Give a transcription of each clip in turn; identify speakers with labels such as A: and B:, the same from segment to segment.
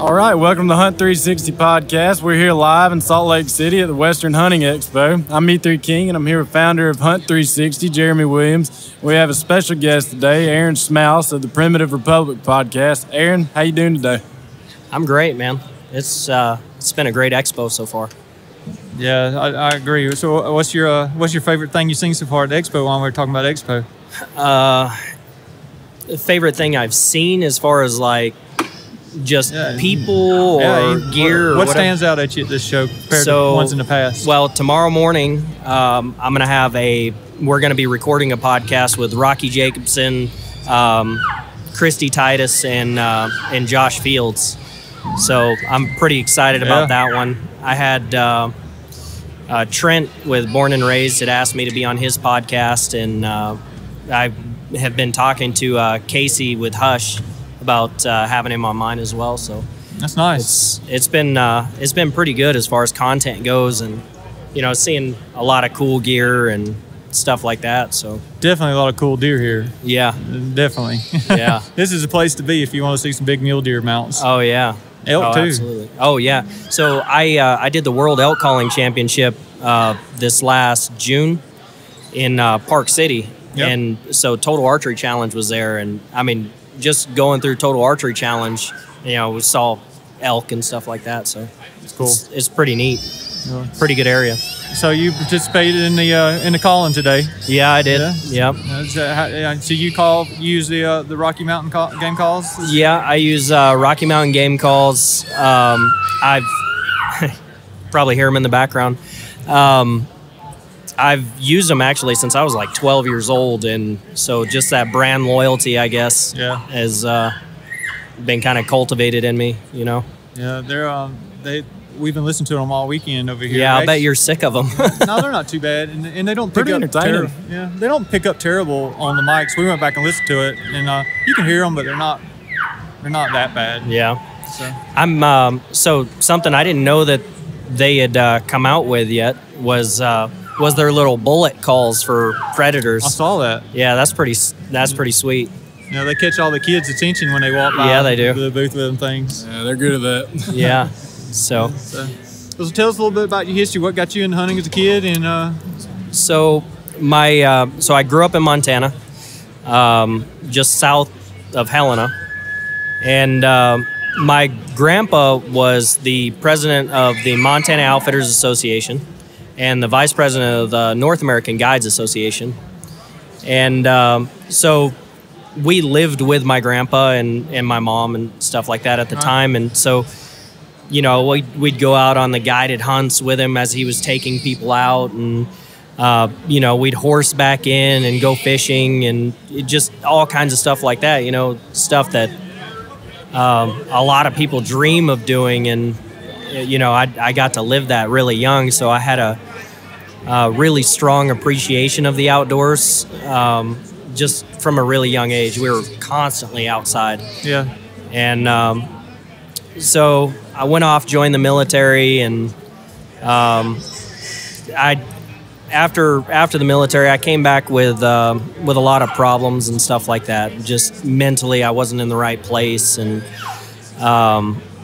A: All right, welcome to the Hunt360 podcast. We're here live in Salt Lake City at the Western Hunting Expo. I'm E3 King, and I'm here with founder of Hunt360, Jeremy Williams. We have a special guest today, Aaron Schmaus of the Primitive Republic podcast. Aaron, how you doing today?
B: I'm great, man. It's been a great expo so far.
C: Yeah, I agree. So what's your favorite thing you've seen so far at the expo while we're talking about expo?
B: The favorite thing I've seen as far as like just people or gear or
C: what
B: whatever.
C: stands out at you at this show compared to ones in the past?
B: Well, tomorrow morning, I'm going to have we're going to be recording a podcast with Rocky Jacobson, Christy Titus, and Josh Fields. So I'm pretty excited about that one. I had Trent with Born and Raised had asked me to be on his podcast, and I have been talking to Casey with Hush about having him on mine as well. So
C: that's nice.
B: It's been pretty good as far as content goes, and seeing a lot of cool gear and stuff like that. So
C: definitely a lot of cool deer here.
B: Yeah,
C: definitely.
B: Yeah,
C: this is a place to be if you want to see some big mule deer mounts.
B: Oh yeah,
C: elk too.
B: Absolutely. Oh yeah. So I did the World Elk Calling Championship this last June in Park City, and so Total Archery Challenge was there, and I mean, just going through Total Archery Challenge, we saw elk and stuff like that. So
C: it's cool.
B: It's pretty neat. Yeah. Pretty good area.
C: So you participated in the calling today?
B: Yeah, I did. Yeah.
C: Yep. So you use the Rocky Mountain game calls?
B: Yeah, I use Rocky Mountain game calls. I've probably hear them in the background. I've used them actually since I was like 12 years old, and so just that brand loyalty, I guess, has been kind of cultivated in me. Yeah, we've been listening to them all weekend over here. Yeah, I bet you're sick of them.
C: No, they're not too bad, and they don't pick
A: pretty
C: up
A: entertaining.
C: They don't pick up terrible on the mics. We went back and listened to it, and you can hear them, but they're not that bad.
B: Yeah. So I'm so something I didn't know that they had come out with yet was their little bullet calls for predators.
C: I saw that.
B: Yeah, that's pretty sweet.
C: They catch all the kids' attention when they walk by.
B: Yeah, they do.
C: The booth with them things.
A: Yeah, they're good at that.
B: Yeah. So
C: tell us a little bit about your history. What got you into hunting as a kid? And
B: so I grew up in Montana, just south of Helena, and my grandpa was the president of the Montana Outfitters Association and the vice president of the North American Guides Association. And so we lived with my grandpa and my mom and stuff like that at the time. And so, we'd go out on the guided hunts with him as he was taking people out, and, we'd horseback in and go fishing and just all kinds of stuff like that, stuff that a lot of people dream of doing. And I got to live that really young, so I had a really strong appreciation of the outdoors. Just from a really young age, we were constantly outside.
C: Yeah.
B: And so I went off, joined the military, and after the military, I came back with a lot of problems and stuff like that. Just mentally, I wasn't in the right place, and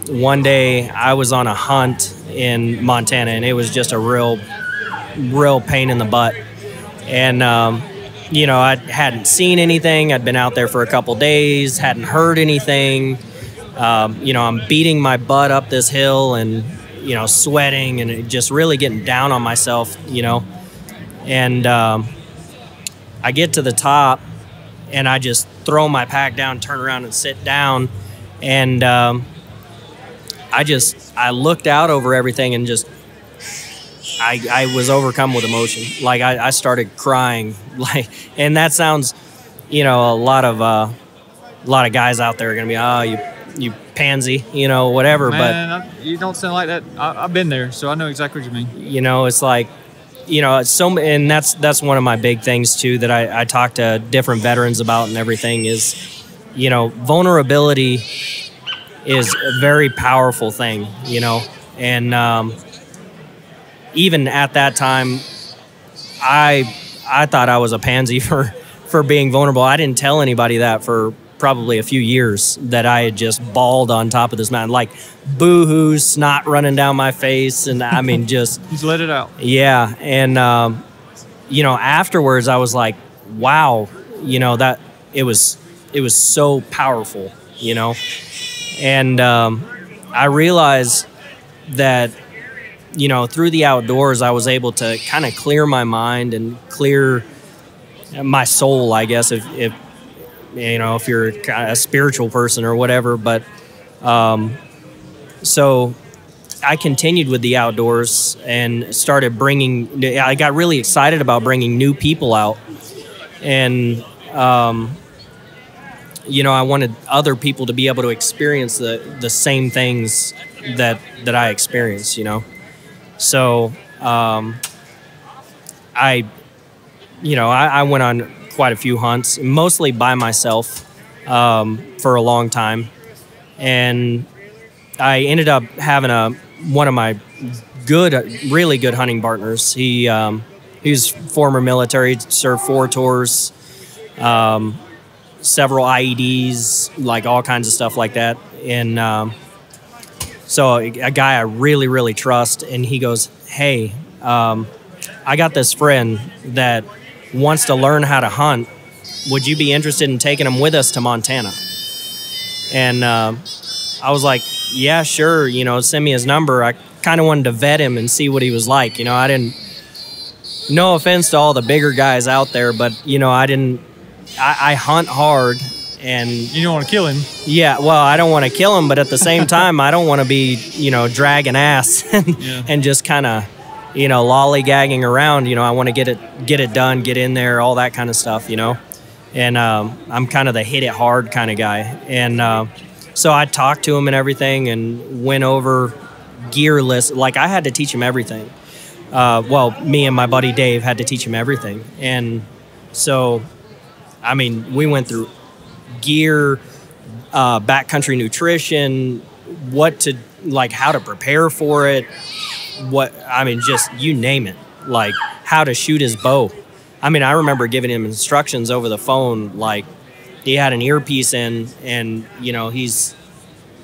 B: one day I was on a hunt in Montana, and it was just a real pain in the butt. And I hadn't seen anything. I'd been out there for a couple days, hadn't heard anything. I'm beating my butt up this hill and sweating and just really getting down on myself. And I get to the top, and I just throw my pack down, turn around and sit down, and I looked out over everything and just I was overcome with emotion. Like I started crying. And that sounds, a lot of guys out there are gonna be, you pansy, whatever.
C: Man, but you don't sound like that. I've been there, so I know exactly what you mean.
B: It's like, and that's one of my big things too that I talk to different veterans about and everything is, vulnerability is a very powerful thing, and even at that time, I thought I was a pansy for being vulnerable. I didn't tell anybody that for probably a few years that I had just bawled on top of this mountain, like boo-hoo, snot running down my face. And I mean, just
C: let it out.
B: Yeah. And, you know, afterwards I was like, wow, you know, that it was so powerful, you know? And, I realized that, you know, through the outdoors, I was able to kind of clear my mind and clear my soul, I guess, if you know, if you're a spiritual person or whatever. But so I continued with the outdoors and started I got really excited about bringing new people out. And, you know, I wanted other people to be able to experience the same things that I experienced, you know. So I went on quite a few hunts, mostly by myself, for a long time. And I ended up having one of my really good hunting partners. He was former military, served 4 tours, several IEDs, like all kinds of stuff like that. And so a guy I really, really trust, and he goes, hey, I got this friend that wants to learn how to hunt. Would you be interested in taking him with us to Montana? And I was like, yeah, sure, you know, send me his number. I kind of wanted to vet him and see what he was like. You know, no offense to all the bigger guys out there, but, you know, I hunt hard. And
C: you don't want to kill him.
B: Yeah, well, I don't want to kill him, but at the same time, I don't want to be, you know, dragging ass and just kind of, you know, lollygagging around. You know, I want to get it done, get in there, all that kind of stuff, you know. And I'm kind of the hit it hard kind of guy. And so I talked to him and everything and went over gear list. Like, I had to teach him everything. Well, me and my buddy Dave had to teach him everything. And so, I mean, we went through gear, backcountry nutrition, how to prepare for it, just you name it, like how to shoot his bow. I mean, I remember giving him instructions over the phone, like he had an earpiece in, and, you know,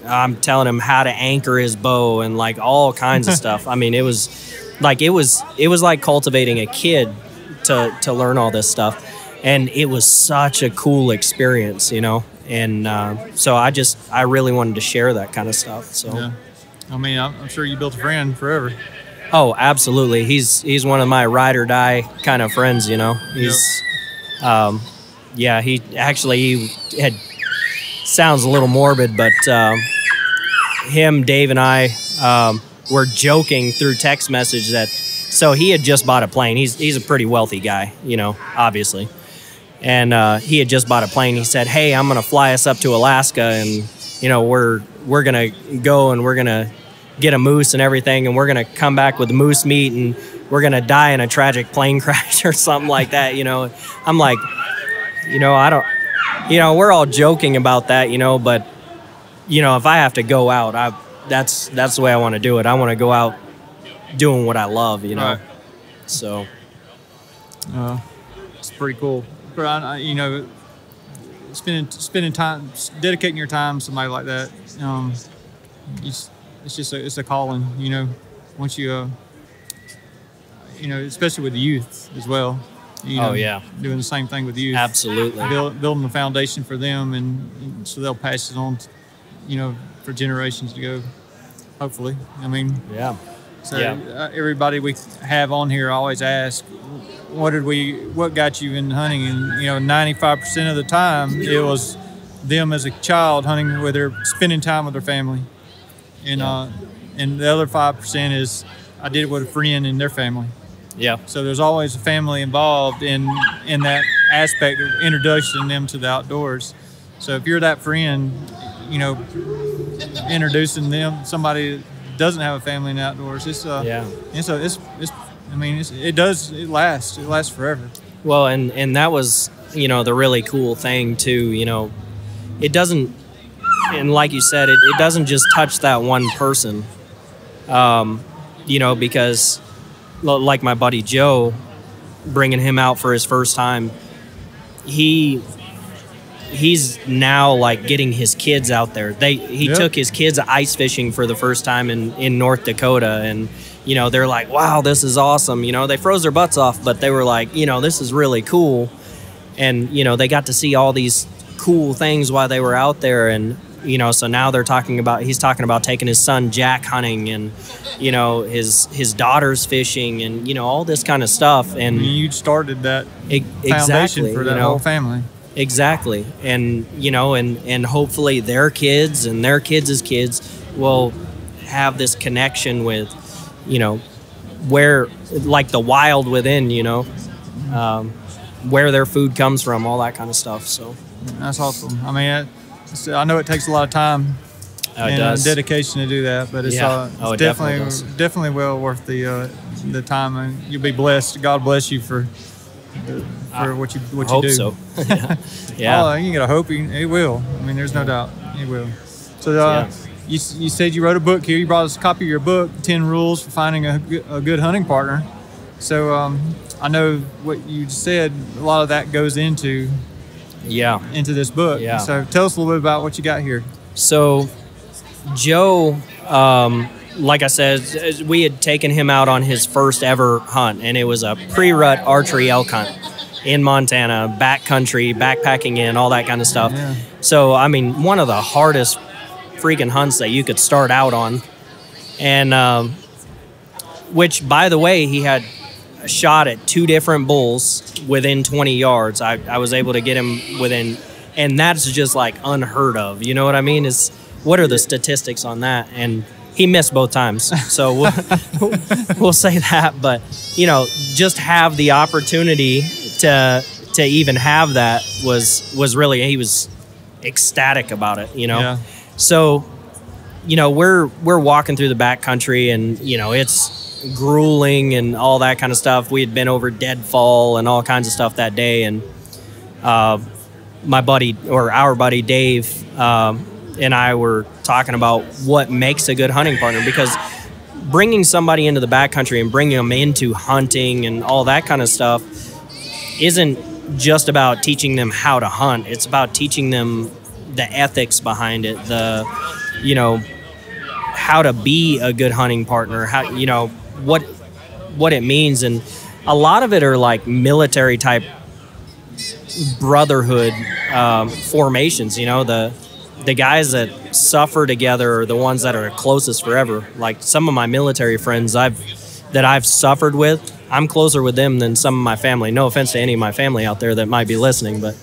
B: I'm telling him how to anchor his bow and like all kinds of stuff. I mean, it was like cultivating a kid to learn all this stuff. And it was such a cool experience, you know. And so I really wanted to share that kind of stuff. So,
C: yeah. I mean, I'm sure you built a friend forever.
B: Oh, absolutely. He's one of my ride or die kind of friends, you know. He's, he had, sounds a little morbid, but him, Dave, and I were joking through text message that, so he had just bought a plane. He's a pretty wealthy guy, you know, obviously. And he had just bought a plane. He said, hey, I'm going to fly us up to Alaska, and, you know, we're going to go and we're going to get a moose and everything, and we're going to come back with moose meat, and we're going to die in a tragic plane crash or something like that, you know. I'm like, you know, we're all joking about that, you know, but, you know, if I have to go out, that's the way I want to do it. I want to go out doing what I love, you know.
C: Right.
B: So.
C: It's pretty cool. You know, spending time, dedicating your time to somebody like that, it's a calling, you know. Once you, you know, especially with the youth as well. You know, doing the same thing with the youth.
B: Absolutely.
C: Building a foundation for them, and so they'll pass it on, you know, for generations to go, hopefully. I mean,
B: yeah.
C: So everybody we have on here always ask, what got you in hunting? And, you know, 95% of the time it was them as a child hunting spending time with their family. And and the other 5% is I did it with a friend and their family.
B: Yeah.
C: So there's always a family involved in that aspect of introducing them to the outdoors. So if you're that friend, you know, introducing them, somebody that doesn't have a family in the outdoors, it lasts forever.
B: Well, and that was, you know, the really cool thing too, you know, it doesn't, and like you said, it doesn't just touch that one person, you know, because like my buddy Joe, bringing him out for his first time, he he's now like getting his kids out there. He took his kids ice fishing for the first time in North Dakota, and you know, they're like, wow, this is awesome. You know, they froze their butts off, but they were like, you know, this is really cool. And, you know, they got to see all these cool things while they were out there. And, you know, so now he's talking about taking his son Jack hunting, and, you know, his daughter's fishing, and, you know, all this kind of stuff. And
C: you started that
B: foundation
C: for that whole family.
B: Exactly. And, you know, and hopefully their kids and their kids' kids will have this connection with, you know, where, like the wild within, you know, where their food comes from, all that kind of stuff. So
C: that's awesome. I mean, I know it takes a lot of time and dedication to do that, but it's definitely well worth the time, and you'll be blessed. God bless you for what you do.
B: So. Yeah.
C: Oh, you gotta hope he will. I mean, there's no doubt he will. So you said you wrote a book here. You brought us a copy of your book, 10 Rules for Finding a Good Hunting Partner. So I know what you said, a lot of that goes into this book.
B: Yeah.
C: So tell us a little bit about what you got here.
B: So Joe, like I said, we had taken him out on his first ever hunt, and it was a pre-rut archery elk hunt in Montana, backcountry, backpacking in, all that kind of stuff.
C: Yeah.
B: So, I mean, one of the hardest freaking hunts that you could start out on. And which, by the way, he had a shot at 2 different bulls within 20 yards. I was able to get him within, and that's just like unheard of. You know what I mean? What are the statistics on that? And he missed both times. So we'll say that. But, you know, just have the opportunity to even have that was really, he was ecstatic about it, you know?
C: Yeah.
B: So, you know, we're walking through the backcountry, and, you know, it's grueling and all that kind of stuff. We had been over deadfall and all kinds of stuff that day. And our buddy Dave and I were talking about what makes a good hunting partner, because bringing somebody into the backcountry and bringing them into hunting and all that kind of stuff isn't just about teaching them how to hunt. It's about teaching them the ethics behind it, you know, how to be a good hunting partner, how, you know, what it means. And a lot of it are like military type brotherhood formations, you know, the guys that suffer together are the ones that are closest forever. Like some of my military friends that I've suffered with, I'm closer with them than some of my family. No offense to any of my family out there that might be listening, but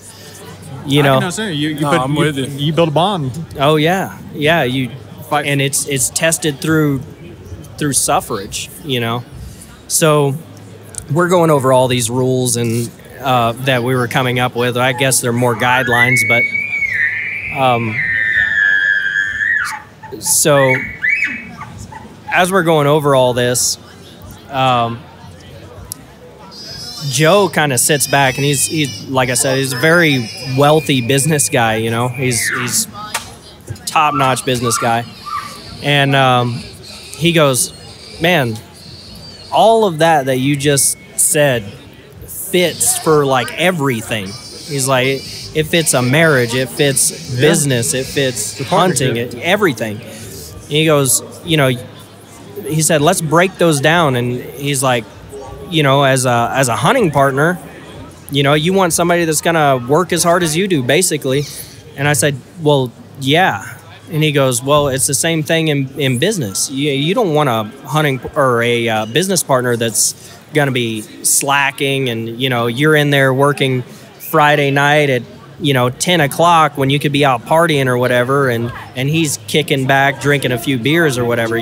B: you know,
A: I'm with you.
C: You build a bond.
B: Oh yeah, you
C: Fight.
B: And it's tested through suffrage, you know. So we're going over all these rules and that we were coming up with. I guess they're more guidelines, but so as we're going over all this, Joe kind of sits back, and he's like I said, he's a very wealthy business guy, you know. He's top-notch business guy. And he goes, man, all of that you just said fits for like everything. He's like, it fits a marriage, it fits business, it fits hunting, everything. And he goes, you know, he said, let's break those down. And he's like, you know, as a hunting partner, you know, you want somebody that's gonna work as hard as you do, basically. And I said, well, yeah. And he goes, well, it's the same thing in business. You don't want a hunting or a business partner that's going to be slacking, and, you know, you're in there working Friday night at, you know, 10 o'clock when you could be out partying or whatever, and he's kicking back, drinking a few beers or whatever.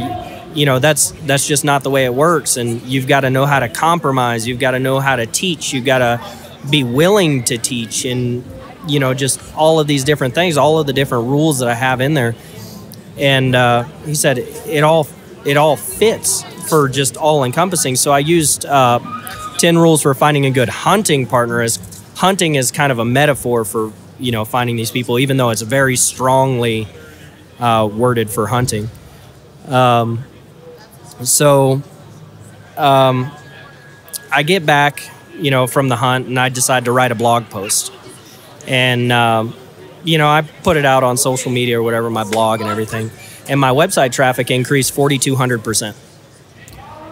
B: You know, that's just not the way it works. And you've got to know how to compromise. You've got to know how to teach. You've got to be willing to teach, and, you know, just all of these different things, all of the different rules that I have in there. And he said it all fits for just all encompassing. So I used 10 rules for finding a good hunting partner, as hunting is kind of a metaphor for, you know, finding these people, even though it's very strongly worded for hunting. So I get back, you know, from the hunt, and I decide to write a blog post. And I put it out on social media or whatever, my blog and everything, and my website traffic increased 4,200%.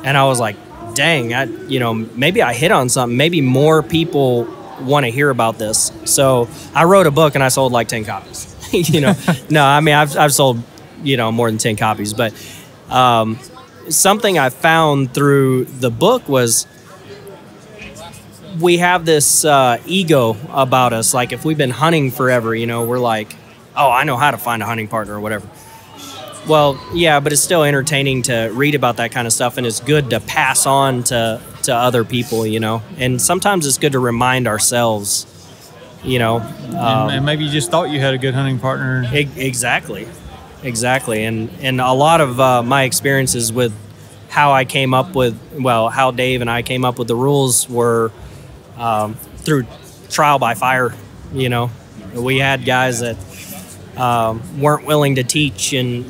B: And I was like, dang, maybe I hit on something. Maybe more people want to hear about this. So I wrote a book and I sold like 10 copies. No, I mean, I've sold, more than 10 copies. But something I found through the book was we have this ego about us. Like if we've been hunting forever, we're like, oh, I know how to find a hunting partner or whatever. Well, yeah, but it's still entertaining to read about that kind of stuff, and it's good to pass on to other people, And sometimes it's good to remind ourselves,
C: and maybe you just thought you had a good hunting partner.
B: Exactly. And a lot of my experiences with how I came up with, how Dave and I came up with the rules were through trial by fire. We had guys that weren't willing to teach, and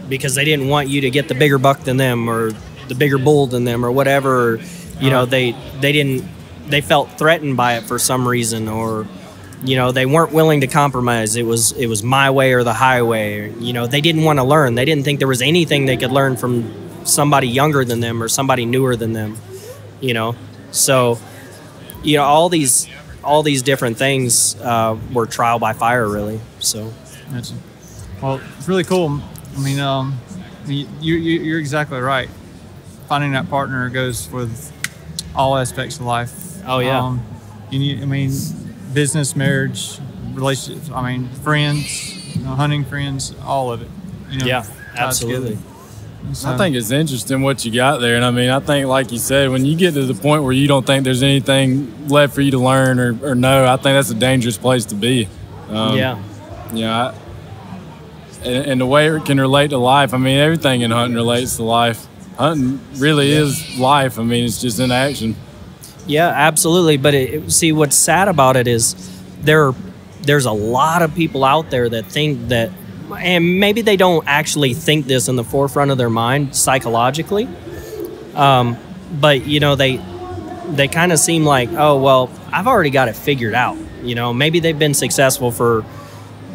B: because they didn't want you to get the bigger buck than them or the bigger bull than them or whatever. They felt threatened by it for some reason, or they weren't willing to compromise. It was my way or the highway. They didn't want to learn. They didn't think there was anything they could learn from somebody younger than them or somebody newer than them. So all these different things were trial by fire, really. So.
C: Well, it's really cool. I mean, you're exactly right. Finding that partner goes with all aspects of life.
B: Oh yeah.
C: Business, marriage, relationships. Friends, hunting friends, all of it.
B: Yeah, absolutely.
C: So,
A: I think it's interesting what you got there. And I think, like you said, when you get to the point where you don't think there's anything left for you to learn or know, I think that's a dangerous place to be. And the way it can relate to life, everything in hunting relates to life. Hunting really is life. It's just in action.
B: Yeah, absolutely. But see, what's sad about it is there's a lot of people out there that think that, and maybe they don't actually think this in the forefront of their mind psychologically, but they kind of seem like, oh well, I've already got it figured out. Maybe they've been successful for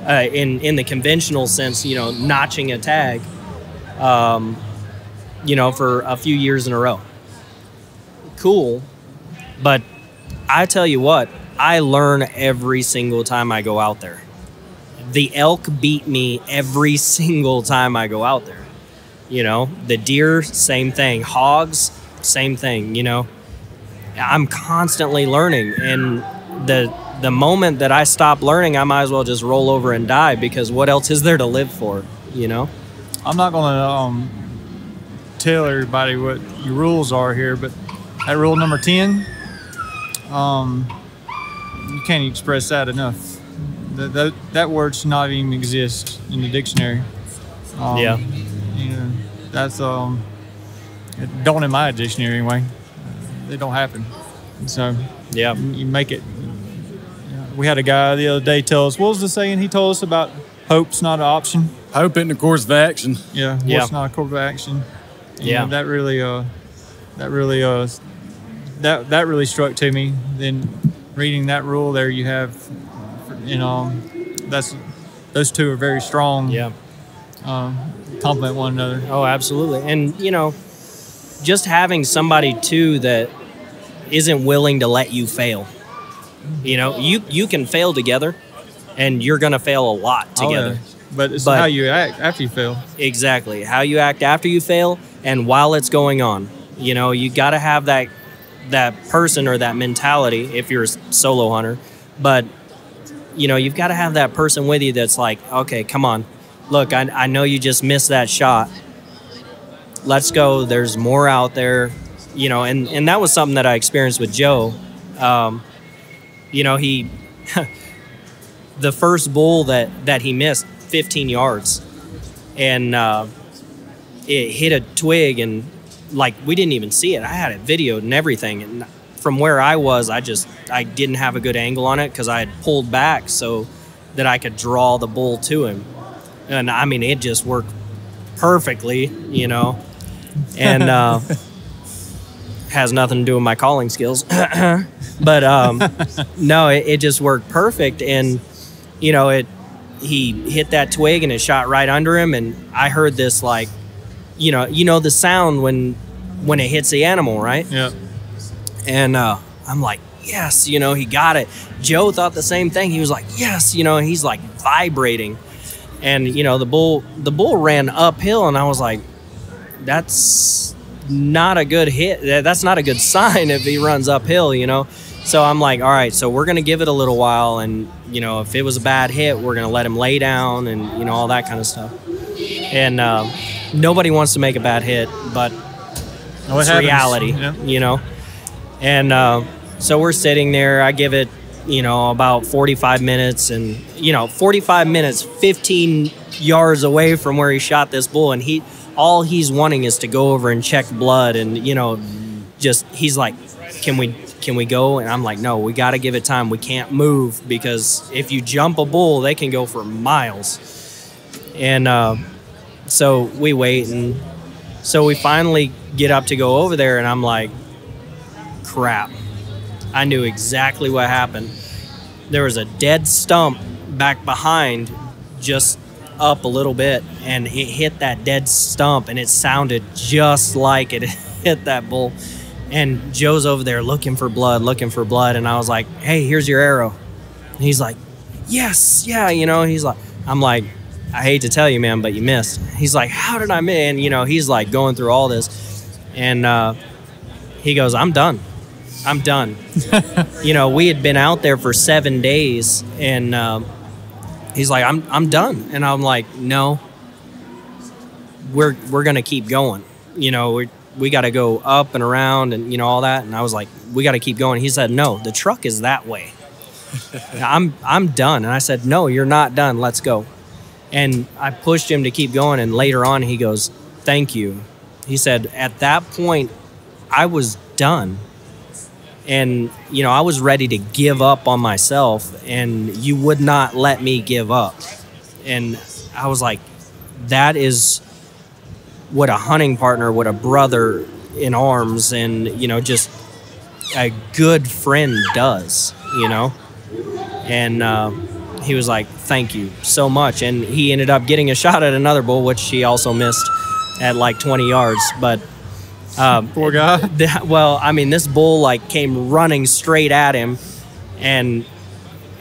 B: in the conventional sense, notching a tag, for a few years in a row. Cool. But I tell you what, I learn every single time I go out there. The elk beat me every single time I go out there. The deer, same thing. Hogs, same thing. I'm constantly learning, and the moment that I stop learning, I might as well just roll over and die, because what else is there to live for?
C: I'm not going to tell everybody what your rules are here, but at rule number 10, you can't express that enough. That word should not even exist in the dictionary. That's it don't in my dictionary anyway. It don't happen. So
B: yeah,
C: you make it. We had a guy the other day tell us, what was the saying he told us about hope's not an option?
A: Hope isn't a course of action.
C: Yeah, hope's not a course of action. That really struck to me. Then reading that rule there, you have, those two are very strong.
B: Yeah.
C: Complement one another.
B: Oh, absolutely. And, just having somebody too that isn't willing to let you fail. You can fail together, and you're going to fail a lot together.
C: Oh, yeah. But it's how you act after you fail.
B: Exactly. How you act after you fail and while it's going on. You got to have that person or that mentality if you're a solo hunter. But, you've got to have that person with you that's like, okay, come on. Look, I know you just missed that shot. Let's go. There's more out there. And that was something that I experienced with Joe. He the first bull that he missed 15 yards, and it hit a twig, and we didn't even see it. I had it videoed and everything, and from where I was, I didn't have a good angle on it because I had pulled back so that I could draw the bull to him, and it just worked perfectly, and has nothing to do with my calling skills. But no, it just worked perfect. And he hit that twig and it shot right under him, and I heard this like, you know the sound when it hits the animal, right?
C: Yeah.
B: And I'm like, yes, he got it. Joe thought the same thing. He was like, yes, he's like vibrating. And, the bull ran uphill, and I was like, that's not a good hit. That's not a good sign if he runs uphill, So I'm like, all right, so we're going to give it a little while. And, if it was a bad hit, we're going to let him lay down and, all that kind of stuff. And nobody wants to make a bad hit, but it's reality, And so we're sitting there. I give it, about 45 minutes. And, 45 minutes, 15 yards away from where he shot this bull. And all he's wanting is to go over and check blood. And, he's like, can we go? And I'm like, no, we got to give it time. We can't move, because if you jump a bull, they can go for miles. And so we wait, and so we finally get up to go over there, and I'm like, crap. I knew exactly what happened. There was a dead stump back behind, just up a little bit, and it hit that dead stump, and it sounded just like it hit that bull. And Joe's over there looking for blood, and I was like, hey, here's your arrow. And he's like, yes, yeah, he's like, I'm like, I hate to tell you, man, but you missed. He's like, how did I miss? And, he's like going through all this. And he goes, I'm done. We had been out there for 7 days, and he's like, I'm done. And I'm like, no, we're going to keep going. We got to go up and around and, all that. And I was like, we got to keep going. He said, no, the truck is that way. I'm done. And I said, no, you're not done. Let's go. And I pushed him to keep going. And later on, he goes, thank you. He said, at that point, I was done. And, I was ready to give up on myself, and you would not let me give up. And I was like, that is what a hunting partner, what a brother in arms, and, just a good friend does, And he was like, thank you so much. And he ended up getting a shot at another bull, which he also missed at like 20 yards. But
C: poor guy.
B: This bull like came running straight at him, and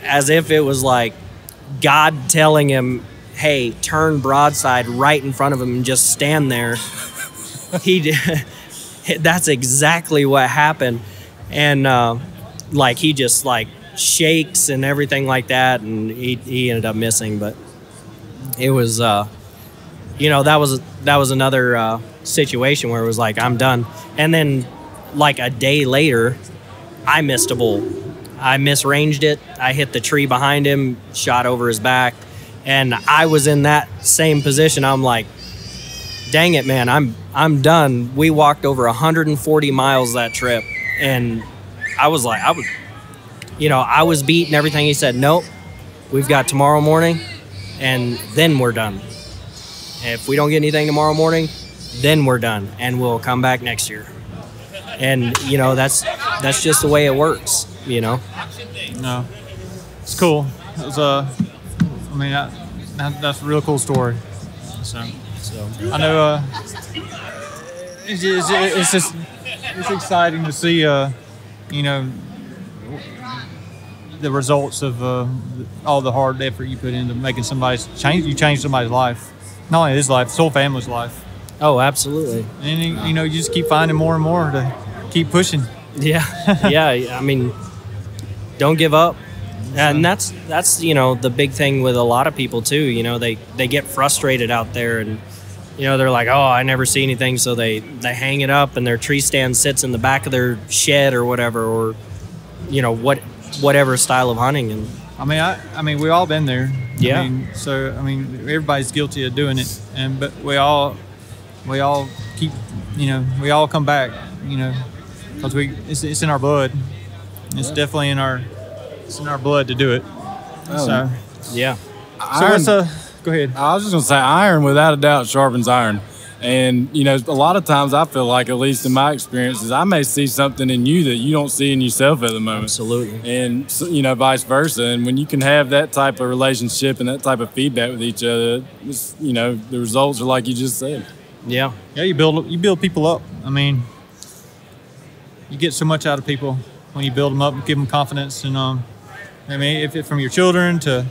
B: as if it was like God telling him, hey, turn broadside right in front of him and just stand there. That's exactly what happened. And he just like shakes and everything like that, and he ended up missing. But it was that was another situation where it was like, I'm done. And then like a day later, I missed a bull. I misranged it. I hit the tree behind him, shot over his back, and I was in that same position. I'm like, dang it, man, I'm done. We walked over 140 miles that trip, and I was like, I was beat and everything. He said, nope, we've got tomorrow morning, and then we're done. If we don't get anything tomorrow morning, then we're done, and we'll come back next year. And, that's just the way it works, No,
C: it's cool. It was that's a real cool story. So I know it's exciting to see, the results of all the hard effort you put into making you change somebody's life. Not only his life, his whole family's life.
B: Oh, absolutely.
C: And, you just keep finding more and more to keep pushing.
B: Yeah. Yeah. Don't give up. And that's the big thing with a lot of people too. They get frustrated out there, and, they're like, oh, I never see anything. So they hang it up, and their tree stand sits in the back of their shed or whatever, or, whatever style of hunting. And
C: we all been there.
B: Yeah.
C: Everybody's guilty of doing it, but we all keep, we all come back, because it's in our blood. It's definitely in our blood to do it.
A: Oh.
C: So
B: yeah.
C: go ahead.
A: I was just gonna say, iron without a doubt sharpens iron. And, you know, a lot of times I feel like, at least in my experiences, I may see something in you that you don't see in yourself at the moment.
B: Absolutely.
A: And, you know, vice versa. And when you can have that type of relationship and that type of feedback with each other, you know, the results are like you just said.
B: Yeah.
C: Yeah, you build people up. I mean, you get so much out of people when you build them up, give them confidence. And, I mean, if it's from your children to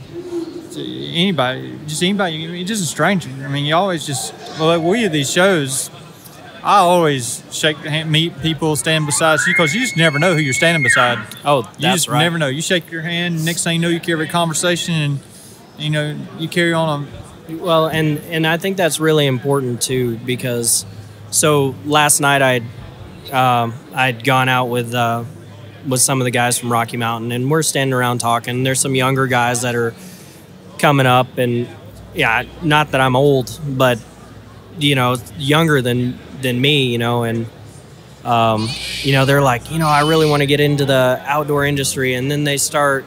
C: anybody, just a stranger. I mean, you always just, well, like we at these shows, I always shake the hand, meet people, stand beside you, because you just never know who you're standing beside.
B: Oh, that's right.
C: You just never know. You shake your hand, next thing you know, you carry a conversation, and, you know, you carry on.
B: Well, and I think that's really important too, because so last night I'd gone out with some of the guys from Rocky Mountain, and we're standing around talking. There's some younger guys that are coming up, and yeah, not that I'm old, but you know, younger than me, you know, and you know, they're like, you know, I really want to get into the outdoor industry, and then they start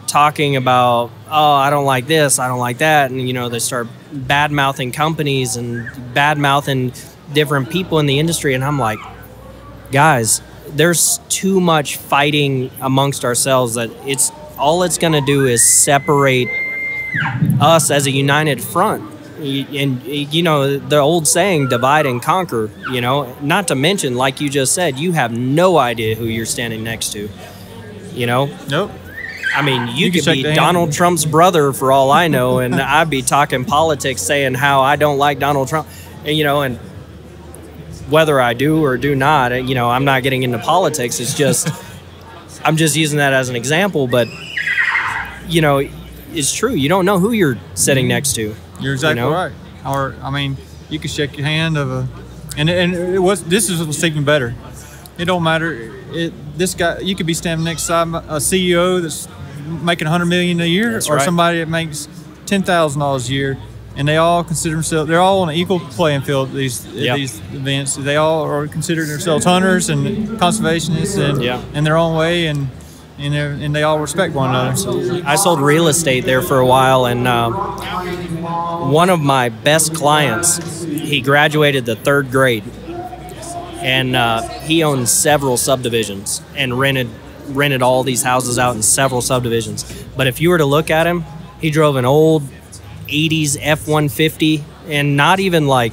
B: talking about, oh, I don't like this, I don't like that, and you know, they start bad mouthing companies and bad mouthing different people in the industry, and I'm like, guys, there's too much fighting amongst ourselves that it's going to do is separate us as a united front. And you know, the old saying, divide and conquer, you know, not to mention, like you just said, you have no idea who you're standing next to, you know.
C: Nope.
B: I mean, you could be Donald Trump's brother for all I know, and I'd be talking politics, saying how I don't like Donald Trump, and you know, and whether I do or do not, you know, I'm not getting into politics. It's just, I'm just using that as an example, but you know, it's true. You don't know who you're sitting next to.
C: You're exactly right. Or, I mean, you could shake your hand this is what's even better. It don't matter. This guy, you could be standing next to a CEO that's making $100 million a year,
B: That's
C: or
B: right.
C: somebody that makes $10,000 a year, and they all consider themselves, they're all on an equal playing field at these events. They all are considering themselves hunters and conservationists and in their own way, and they all respect one another.
B: Absolutely. I sold real estate there for a while, and one of my best clients, he graduated the 3rd grade, and he owned several subdivisions and rented all these houses out in several subdivisions. But if you were to look at him, he drove an old 80s F-150, and not even like,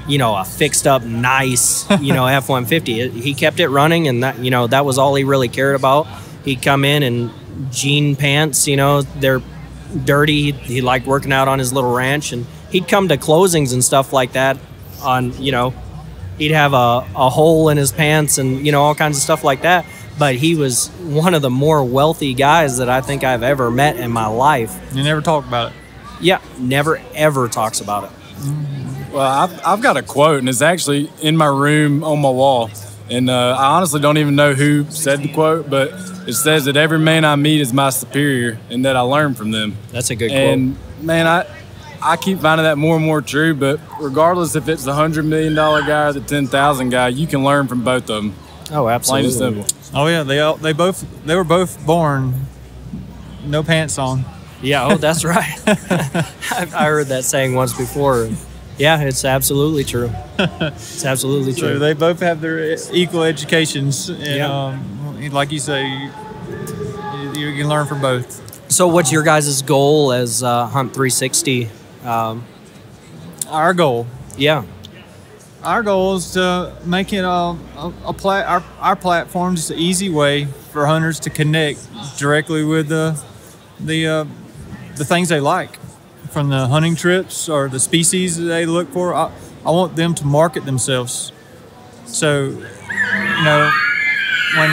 B: you know, a fixed up nice, you know, F-150. He kept it running, and that, you know, that was all he really cared about. He'd come in jean pants, you know, they're dirty. He liked working out on his little ranch, and he'd come to closings and stuff like that on, you know, he'd have a hole in his pants and, you know, all kinds of stuff like that. But he was one of the more wealthy guys that I think I've ever met in my life.
C: You never talked about it.
B: Yeah, never ever talks about it.
A: Well, I've got a quote, and it's actually in my room on my wall. And I honestly don't even know who said the quote, but it says that every man I meet is my superior, and that I learn from them.
B: That's a good
A: and, quote. And man, I keep finding that more and more true. But regardless if it's the $100 million guy or the 10,000 guy, you can learn from both of them.
B: Oh, absolutely.
A: Plain and simple.
C: Oh yeah, they were both born no pants on.
B: Yeah. Oh, that's right. I heard that saying once before. Yeah, it's absolutely true. It's absolutely true.
C: So they both have their equal educations, and like you say, you can learn from both.
B: So what's your guys' goal as Hunt360?
C: Our goal?
B: Yeah.
C: Our goal is to make it our platform just an easy way for hunters to connect directly with the things they like. From the hunting trips or the species that they look for, I want them to market themselves. So, you know, when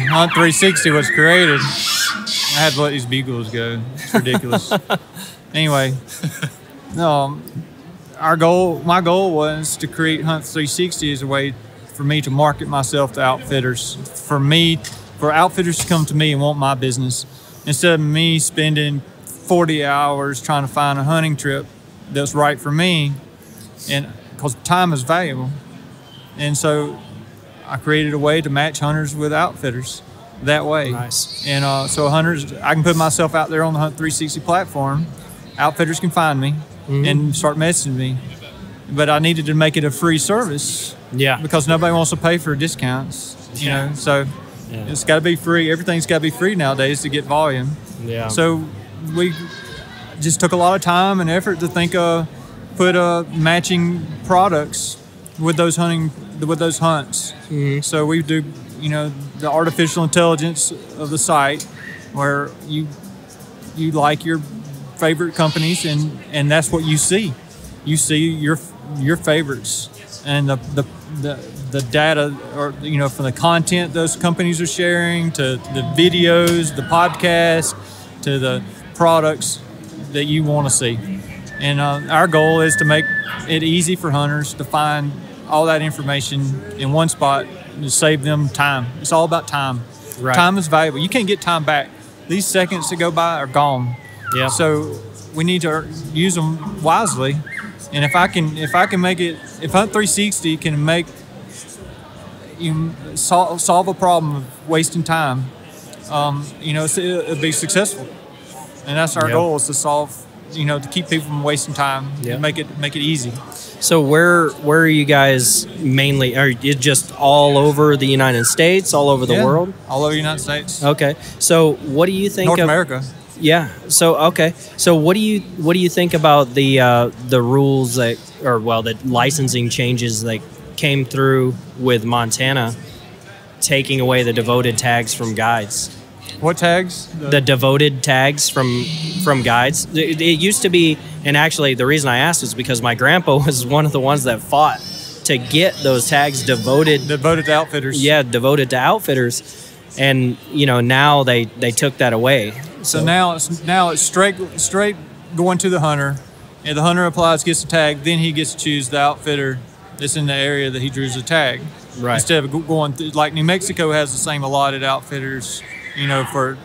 C: Hunt360 was created, I had to let these beagles go. It's ridiculous. Anyway, my goal was to create Hunt360 as a way for me to market myself to outfitters. For outfitters to come to me and want my business, instead of me spending 40 hours trying to find a hunting trip that's right for me, and because time is valuable. And so I created a way to match hunters with outfitters that way.
B: Nice.
C: And so hunters, I can put myself out there on the Hunt360 platform, outfitters can find me and start messaging me. But I needed to make it a free service.
B: Yeah.
C: Because nobody wants to pay for discounts, you know. So it's got to be free. Everything's got to be free nowadays to get volume.
B: Yeah.
C: So we just took a lot of time and effort to put matching products with those hunts. So we do, you know, the artificial intelligence of the site where you like your favorite companies and that's what you see. You see your favorites and the data, or you know, from the content those companies are sharing to the videos, the podcast, to the products that you want to see. And our goal is to make it easy for hunters to find all that information in one spot to save them time. It's all about time.
B: Right.
C: Time is valuable. You can't get time back. These seconds that go by are gone.
B: Yeah.
C: So we need to use them wisely. And if I can make it, if Hunt360 can make you solve a problem of wasting time, you know, it'll be successful. And that's our goal, is to solve, you know, to keep people from wasting time, and make it easy.
B: So where are you guys mainly? Are you just all over the United States, all over the world?
C: All over the United States.
B: Okay. So what do you think
C: North America.
B: Yeah. So okay. So what do you think about the rules that, or well, the licensing changes that came through with Montana taking away the devoted tags from guides?
C: What tags?
B: The devoted tags from guides. It used to be, and actually the reason I asked is because my grandpa was one of the ones that fought to get those tags devoted
C: to outfitters.
B: Yeah, devoted to outfitters. And you know, now they took that away.
C: So now it's straight going to the hunter. And the hunter applies, gets the tag, then he gets to choose the outfitter that's in the area that he drew the tag.
B: Right.
C: Instead of going through, like New Mexico has the same allotted outfitters, you know, for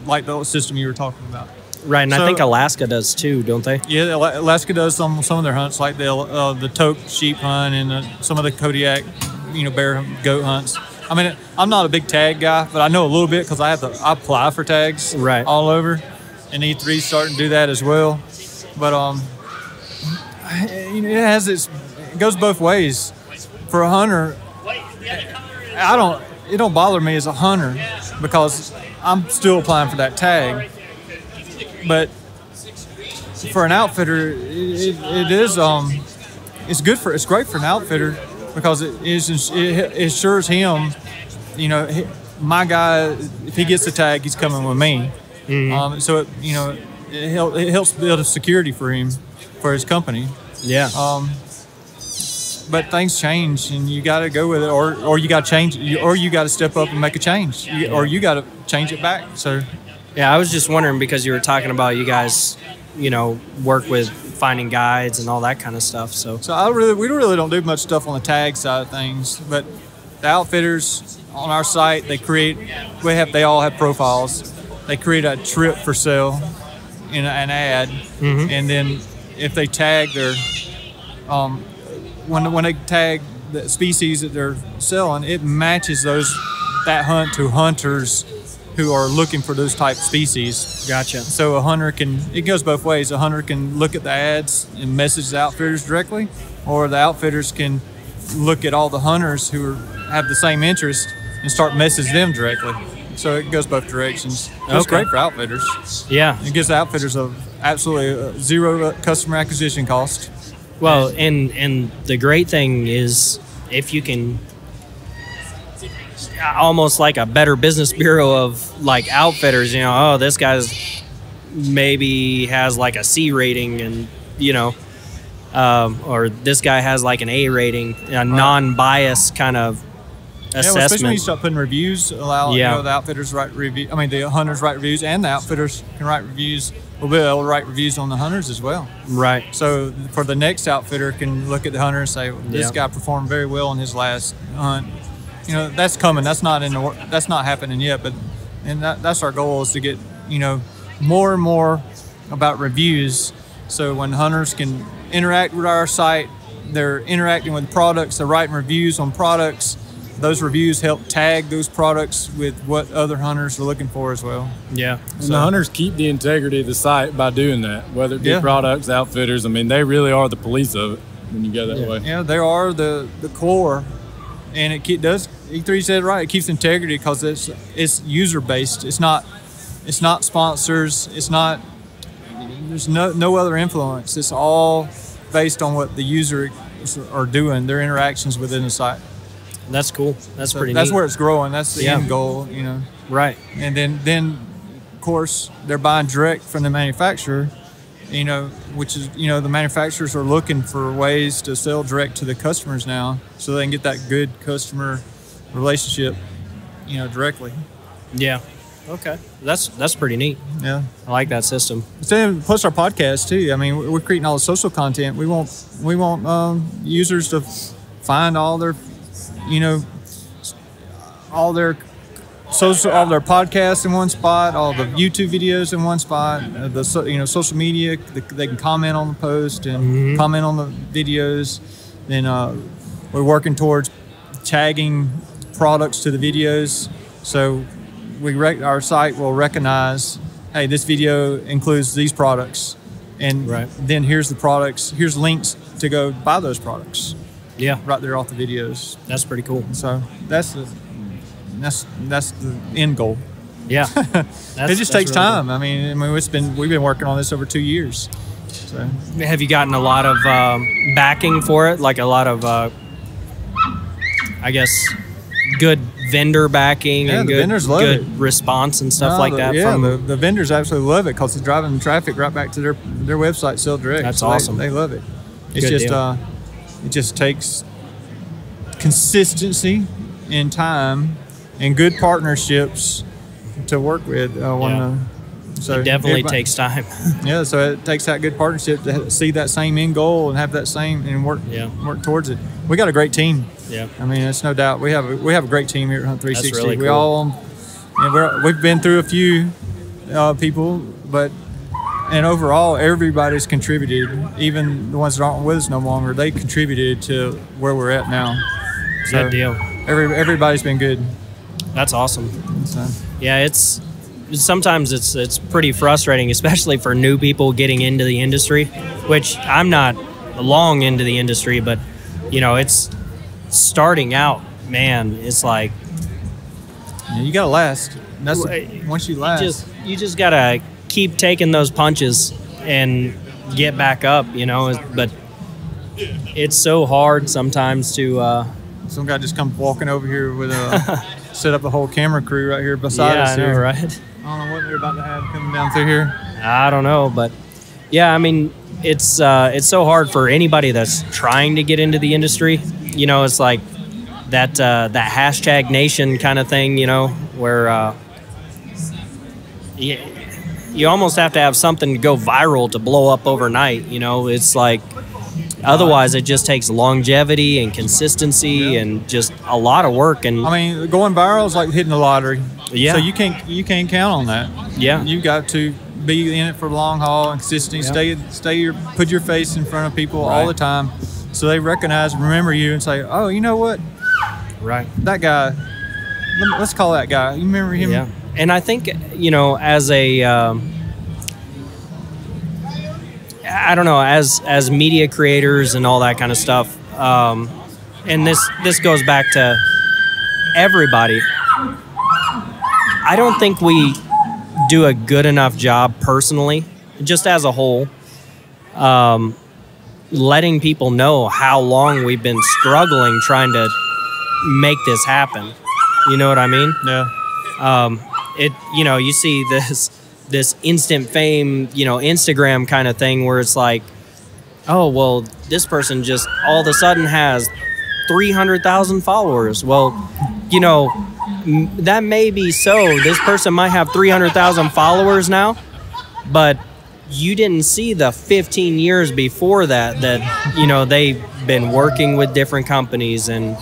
C: like the system you were talking about.
B: Right, and I think Alaska does too, don't they?
C: Yeah, Alaska does some of their hunts, like the toke sheep hunt and some of the Kodiak, you know, bear goat hunts. I mean, I'm not a big tag guy, but I know a little bit because I apply for tags all over, and E3's starting to do that as well. But you know, it goes both ways. For a hunter, it don't bother me as a hunter because I'm still applying for that tag. But for an outfitter, it's great for an outfitter because it assures him, you know, my guy, if he gets the tag, he's coming with me. So it helps build a security for him, for his company.
B: Yeah.
C: But things change, and you got to go with it, or you got to change, or you got to step up and make a change, or you got to change it back. So.
B: Yeah, I was just wondering because you were talking about you guys, you know, work with finding guides and all that kind of stuff. So
C: we really don't do much stuff on the tag side of things, but the outfitters on our site, they all have profiles. They create a trip for sale in an ad, and then if they tag their when they tag the species that they're selling, it matches that hunt to hunters who are looking for those type species.
B: Gotcha.
C: So a hunter it goes both ways. A hunter can look at the ads and message the outfitters directly, or the outfitters can look at all the hunters who have the same interest and start messaging them directly. So it goes both directions. It's great for outfitters.
B: Yeah.
C: It gives the outfitters absolutely zero customer acquisition cost.
B: Well, and the great thing is if you can, almost like a better business bureau of like outfitters, you know, oh, this guy's maybe has like a C rating, and you know, or this guy has like an A rating, a non-biased kind of assessment.
C: Yeah, well, especially when you start putting reviews, you know, the outfitters write reviews. I mean, the hunters write reviews, and the outfitters can write reviews. We'll be able to write reviews on the hunters as well. Right. So for the next outfitter can look at the hunter and say, well, this guy performed very well in his last hunt. You know, that's coming. That's not happening yet. But that's our goal, is to get, you know, more and more about reviews. So when hunters can interact with our site, they're interacting with products, they're writing reviews on products, those reviews help tag those products with what other hunters are looking for as well.
B: Yeah.
A: And the hunters keep the integrity of the site by doing that, whether it be products, outfitters. I mean, they really are the police of it when you go that way.
C: Yeah, they are the core, and it does. E3 said it right. It keeps integrity because it's user based. It's not sponsors. It's not. There's no other influence. It's all based on what the user are doing, their interactions within the site.
B: That's cool. That's pretty neat.
C: That's where it's growing. That's the end goal, you know.
B: Right.
C: And then, of course, they're buying direct from the manufacturer, you know, which is, you know, the manufacturers are looking for ways to sell direct to the customers now so they can get that good customer relationship, you know, directly.
B: Yeah. Okay. That's pretty neat.
C: Yeah.
B: I like that system.
C: Plus our podcast too. I mean, we're creating all the social content. We want users to find all their, you know, all their podcasts in one spot, all the YouTube videos in one spot, social media. They can comment on the post and comment on the videos. Then we're working towards tagging products to the videos, so our site will recognize, hey, this video includes these products, and then here's the products. Here's links to go buy those products.
B: Yeah,
C: right there off the videos.
B: That's pretty cool.
C: So that's the end goal.
B: Yeah,
C: it just takes time. Cool. I mean, we've been working on this over 2 years. So,
B: have you gotten a lot of backing for it? Like a lot of, I guess, good vendor backing and good response and stuff like that.
C: Yeah, the vendors absolutely love it because it's driving traffic right back to their website, Sell Direct.
B: That's awesome.
C: They love it. It's just it just takes consistency in time and good partnerships to work with. So
B: it definitely takes time.
C: Yeah, so it takes that good partnership to see that same end goal and have that same and work towards it. We got a great team.
B: Yeah,
C: I mean, it's no doubt we have a great team here at Hunt360.
B: That's really cool.
C: We've been through a few people, and overall everybody's contributed. Even the ones that aren't with us no longer, they contributed to where we're at now.
B: Good deal.
C: Everybody's been good.
B: That's awesome. So. Yeah, sometimes it's pretty frustrating, especially for new people getting into the industry, which I'm not long into the industry, but you know, it's starting out, man. It's like
C: you gotta last. Once you last,
B: you just gotta keep taking those punches and get back up, you know. But it's so hard sometimes to.
C: Some guy just comes walking over here with set up the whole camera crew right here beside us.
B: Yeah, I know, right?
C: I don't know what they're about to have coming down through here.
B: I don't know, but yeah, I mean, it's so hard for anybody that's trying to get into the industry. You know, it's like that hashtag nation kind of thing, you know, where you almost have to have something to go viral to blow up overnight. You know, it's like otherwise it just takes longevity and consistency and just a lot of work. And
C: I mean, going viral is like hitting the lottery.
B: Yeah.
C: So you can't count on that.
B: Yeah.
C: You got to be in it for the long haul and consistency. Put your face in front of people all the time, so they recognize and remember you and say, oh, you know what?
B: Right.
C: That guy. Let's call that guy. You remember him?
B: Yeah. And I think, you know, as a I don't know, as media creators and all that kind of stuff, and this goes back to everybody. I don't think we do a good enough job personally, just as a whole, letting people know how long we've been struggling trying to make this happen. You know what I mean?
C: Yeah.
B: You know, you see this instant fame, you know, Instagram kind of thing where it's like, oh, well, this person just all of a sudden has 300,000 followers. Well, you know, that may be so. This person might have 300,000 followers now, but you didn't see the 15 years before that, you know, they've been working with different companies and,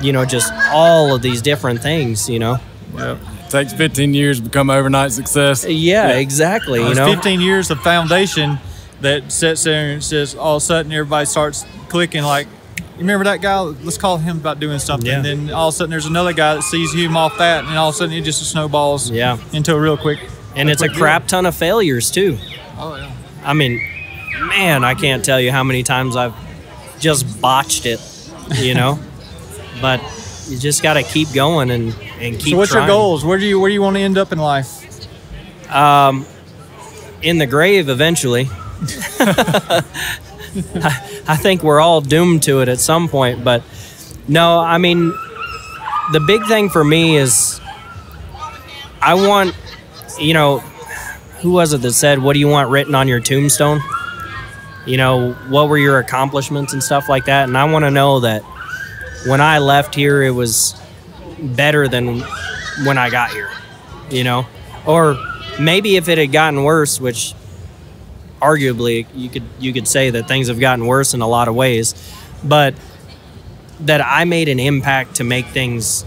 B: you know, just all of these different things, you know.
A: Yep. It takes 15 years to become an overnight success.
B: Yeah, exactly. You know,
C: 15 years of foundation that sits there and says all of a sudden everybody starts clicking like, you remember that guy? Let's call him about doing something.
B: Yeah.
C: Then all of a sudden there's another guy that sees him off that, and all of a sudden it just snowballs into a real quick.
B: And it's a crap ton of failures too.
C: Oh, yeah.
B: I mean, man, I can't tell you how many times I've just botched it, you know? But you just got to keep going and keep
C: So what's
B: trying.
C: your goals? Where do you want to end up in life?
B: In the grave eventually. I think we're all doomed to it at some point. But no, I mean, the big thing for me is I want, you know, who was it that said, what do you want written on your tombstone? You know, what were your accomplishments and stuff like that? And I want to know that when I left here, it was better than when I got here, you know? Or maybe if it had gotten worse, which arguably you could say that things have gotten worse in a lot of ways, but that I made an impact to make things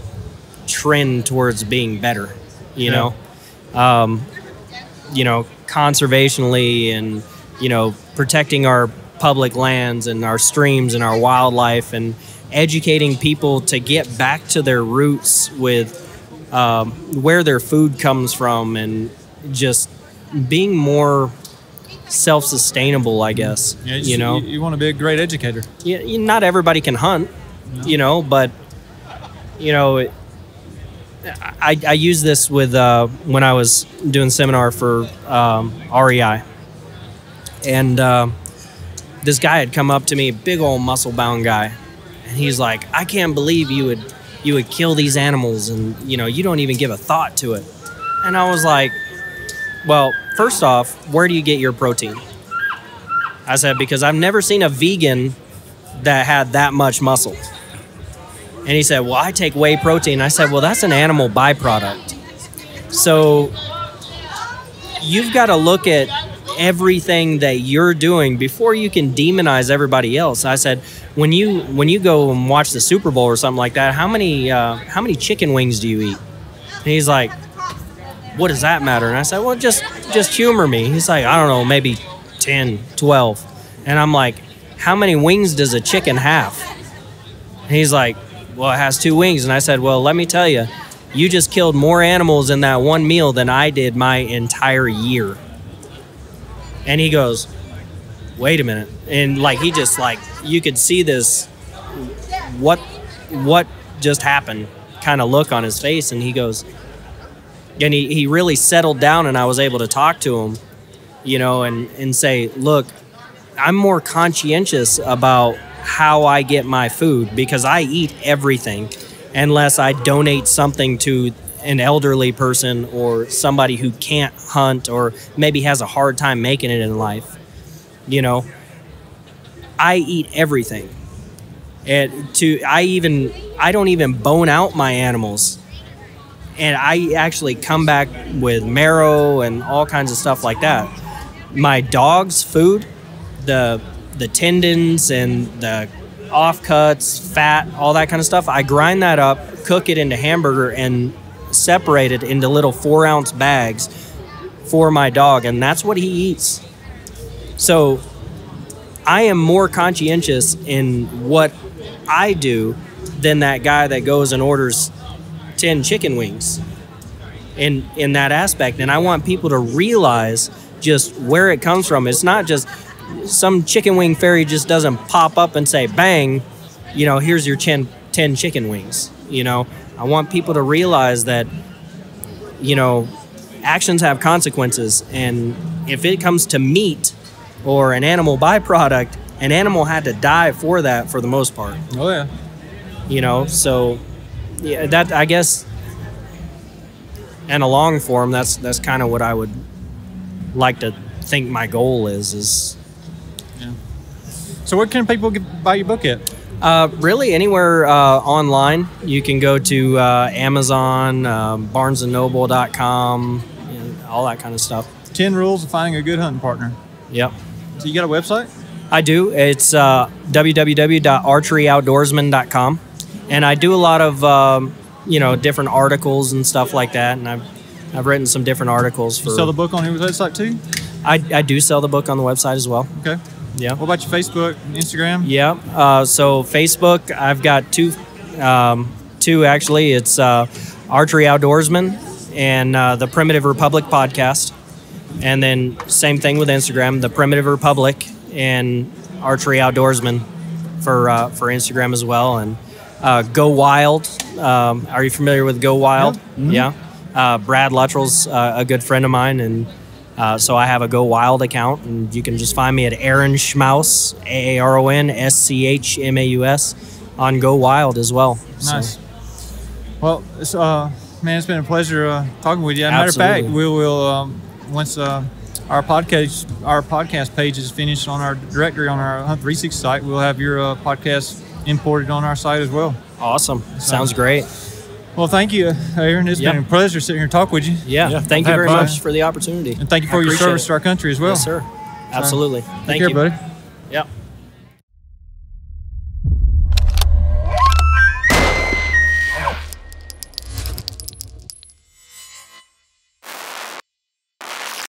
B: trend towards being better, you know? You know, conservationally and, you know, protecting our public lands and our streams and our wildlife and educating people to get back to their roots with where their food comes from and just being more self-sustainable, I guess.
C: Yeah,
B: you know,
C: you want to be a great educator.
B: Yeah, not everybody can hunt, you know, but you know, I use this with when I was doing seminar for REI, and this guy had come up to me, big old muscle-bound guy, and he's like, "I can't believe you would kill these animals, and you know, you don't even give a thought to it." And I was like, "Well, first off, where do you get your protein?" I said, "Because I've never seen a vegan that had that much muscle." And he said, "Well, I take whey protein." I said, "Well, that's an animal byproduct. So you've got to look at everything that you're doing before you can demonize everybody else." I said, when you go and watch the Super Bowl or something like that, how many chicken wings do you eat?" And he's like, "What does that matter?" And I said, "Well, just humor me." He's like, "I don't know, maybe 10, 12. And I'm like, "How many wings does a chicken have?" And he's like, "Well, it has 2 wings." And I said, "Well, let me tell you, you just killed more animals in that one meal than I did my entire year." And he goes, "Wait a minute." And like, he just like, you could see this, what just happened kind of look on his face. And he goes, and he really settled down, and I was able to talk to him, you know, and say, "Look, I'm more conscientious about how I get my food because I eat everything unless I donate something to an elderly person or somebody who can't hunt or maybe has a hard time making it in life. You know, I eat everything. And I don't even bone out my animals. And I actually come back with marrow and all kinds of stuff like that. My dog's food, the tendons and the offcuts, fat, all that kind of stuff, I grind that up, cook it into hamburger, and separate it into little 4-ounce bags for my dog, and that's what he eats. So I am more conscientious in what I do than that guy that goes and orders 10 chicken wings in that aspect. And I want people to realize just where it comes from. It's not just some chicken wing fairy just doesn't pop up and say, bang, you know, here's your 10 chicken wings. You know, I want people to realize that, you know, actions have consequences. And if it comes to meat or an animal byproduct, an animal had to die for that for the most part.
C: Oh, yeah.
B: You know, so yeah, that, I guess, in a long form, that's kind of what I would like to think my goal is.
C: Yeah. So where can people buy your book at?
B: Really anywhere online. You can go to Amazon, barnesandnoble.com, you know, all that kind of stuff.
C: 10 Rules of Finding a Good Hunting Partner.
B: Yep.
C: So you got a website?
B: I do. It's www.archeryoutdoorsman.com. And I do a lot of, you know, different articles and stuff like that. And I've written some different articles for...
C: You sell the book on your website too?
B: I do sell the book on the website as well.
C: Okay.
B: Yeah.
C: What about your Facebook, Instagram?
B: Yeah. So Facebook, I've got two actually. It's Archery Outdoorsman and the Primitive Republic podcast. And then same thing with Instagram, the Primitive Republic and Archery Outdoorsman for Instagram as well. And Go Wild. Are you familiar with Go Wild?
C: Yeah.
B: Yeah. Brad Luttrell's a good friend of mine, and so I have a Go Wild account, and you can just find me at Aaron Schmaus, AARONSCHMAUS, on Go Wild as well.
C: Nice.
B: So.
C: Well, it's, man, it's been a pleasure talking with you. As a matter of fact, we will once our podcast page is finished on our directory on our Hunt360 site, we'll have your podcast imported on our site as well.
B: Awesome. Sounds great.
C: Well, thank you, Aaron. It's been a pleasure sitting here and talk with you.
B: Yeah. Thank you very much for the opportunity.
C: And thank you for your service to our country as well.
B: Yes, sir. Absolutely.
C: Thank you, buddy.
B: Yeah.